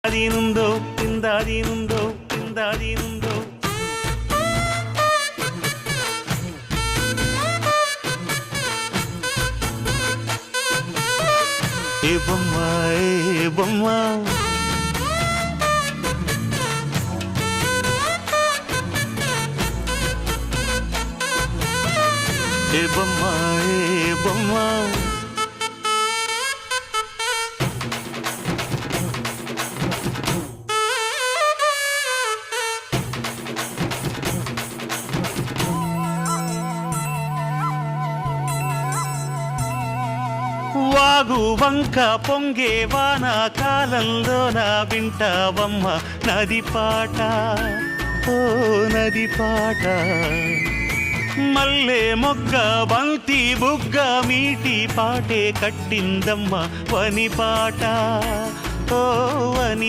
അതിനുണ്ടോ എന്താതിനുണ്ടോ എന്താതിനുണ്ടോ ఏ బొమ్మ ఏ బొమ్మ ఏ బొమ్మ ఏ బొమ్మ వాగు వంక పొంగే వాన కాలంలో నా వింటావమ్మ నది పాట ఓ నది పాట మల్లె మొగ్గ బంతి బుగ్గ మీటి పాటే కట్టిందమ్మ వని పాట ఓ వని